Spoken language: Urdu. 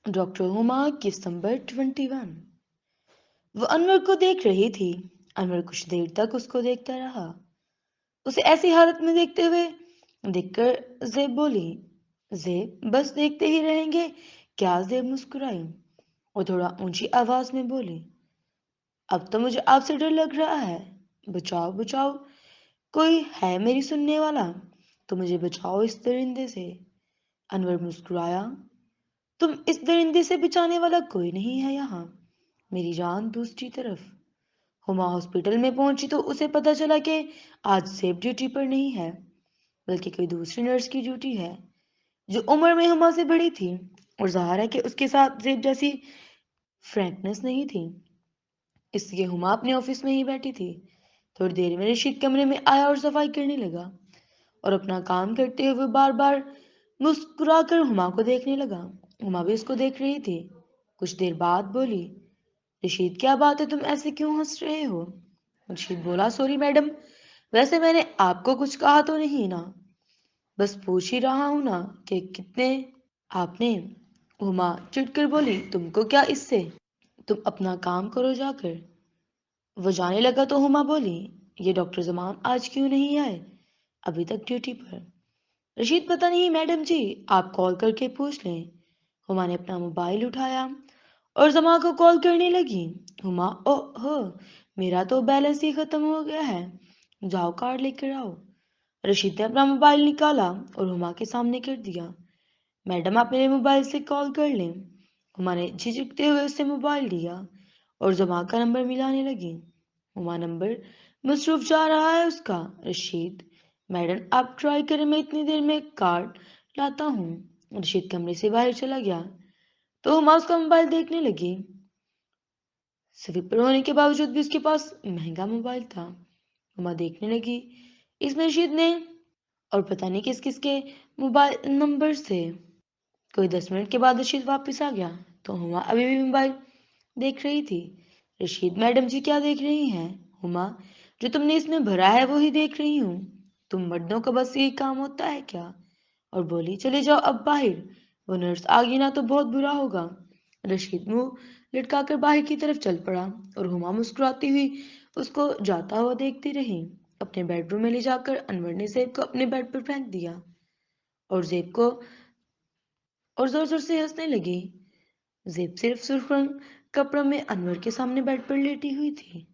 ڈاکٹر ہما قسط نمبر 21۔ وہ انور کو دیکھ رہی تھی۔ انور کچھ دیر تک اس کو دیکھتا رہا۔ اسے ایسی حالت میں دیکھتے ہوئے دیکھ کر زیب بولی، زیب بس دیکھتے ہی رہیں گے کیا؟ زیب مسکرائی اور تھوڑا اونچی آواز میں بولی، اب تو مجھے آپ سے ڈر لگ رہا ہے، بچاؤ بچاؤ، کوئی ہے میری سننے والا؟ تو مجھے بچاؤ اس درندے سے۔ انور مسکرایا، تم اس درندے سے بچانے والا کوئی نہیں ہے یہاں، میری جان۔ دوسری طرف ہما ہاسپٹل میں پہنچی تو اسے پتا چلا کہ آج زیب ڈیوٹی پر نہیں ہے، بلکہ کوئی دوسری نرس کی ڈیوٹی ہے جو عمر میں ہما سے بڑی تھی، اور ظاہر ہے کہ اس کے ساتھ زیب جیسی فرینکنس نہیں تھی، اس لیے ہما اپنے آفس میں ہی بیٹھی تھی۔ تھوڑی دیر میں رشید کمرے میں آیا اور صفائی کرنے لگا، اور اپنا کام کرتے ہوئے بار بار مسکرا کر ہما کو دیکھنے لگا۔ ہما بھی اس کو دیکھ رہی تھی۔ کچھ دیر بعد بولی، رشید کیا بات ہے، تم ایسے کیوں ہنس رہے ہو؟ رشید بولا، سوری میڈم، ویسے میں نے آپ کو کچھ کہا تو نہیں نا، بس پوچھ ہی رہا ہوں نا کہ کتنے آپ نے۔ ہما چڑ کر بولی، تم کو کیا اس سے، تم اپنا کام کرو جا کر۔ وہ جانے لگا تو ہما بولی، یہ ڈاکٹر زمان آج کیوں نہیں آئے، ابھی تک ڈیوٹی پر؟ رشید، پتہ نہیں میڈم جی، آپ کال کر کے پوچھ لیں۔ ہما نے اپنا موبائل اٹھایا اور زما کو کال کرنے لگی۔ ہما، اوہ ہو، میرا تو بیلنس ہی ختم ہو گیا ہے، جاؤ کارڈ لے کر آؤ۔ رشید نے اپنا موبائل نکالا اور ہما کے سامنے کر دیا۔ میڈم، آپ میرے موبائل سے کال کر لیں۔ ہما نے جھجکتے ہوئے اس سے موبائل لیا اور زما کا نمبر ملانے لگی۔ ہما، نمبر مصروف جا رہا ہے اس کا۔ رشید، میڈم آپ ٹرائی کریں، میں اتنی دیر میں کارڈ لاتا ہوں۔ رشید کمرے سے باہر چلا گیا تو ہما اس کا موبائل دیکھنے لگی۔ سویپر ہونے کے باوجود بھی اس کے پاس مہنگا موبائل تھا۔ ہما دیکھنے لگی، اس میں رشید نے اور پتہ نہیں کس کس کے موبائل نمبر سے۔ کوئی 10 منٹ کے بعد رشید واپس آ گیا تو ہما ابھی بھی موبائل دیکھ رہی تھی۔ رشید، میڈم جی کیا دیکھ رہی ہیں؟ ہما، جو تم نے اس میں بھرا ہے وہی دیکھ رہی ہوں، تم مردوں کا بس یہی کام ہوتا ہے کیا؟ اور بولی، چلے جاؤ اب باہر، وہ نرس آ گئی نا تو بہت برا ہوگا۔ رشید منہ لٹکا کر باہر کی طرف چل پڑا اور ہما مسکراتی ہوئی اس کو جاتا ہوا دیکھتی رہی۔ اپنے بیڈ روم میں لے جا کر انور نے زیب کو اپنے بیڈ پر پھینک دیا اور زیب کو اور زور زور سے ہنسنے لگی۔ زیب صرف سرخ رنگ کپڑوں میں انور کے سامنے بیڈ پر لیٹی ہوئی تھی۔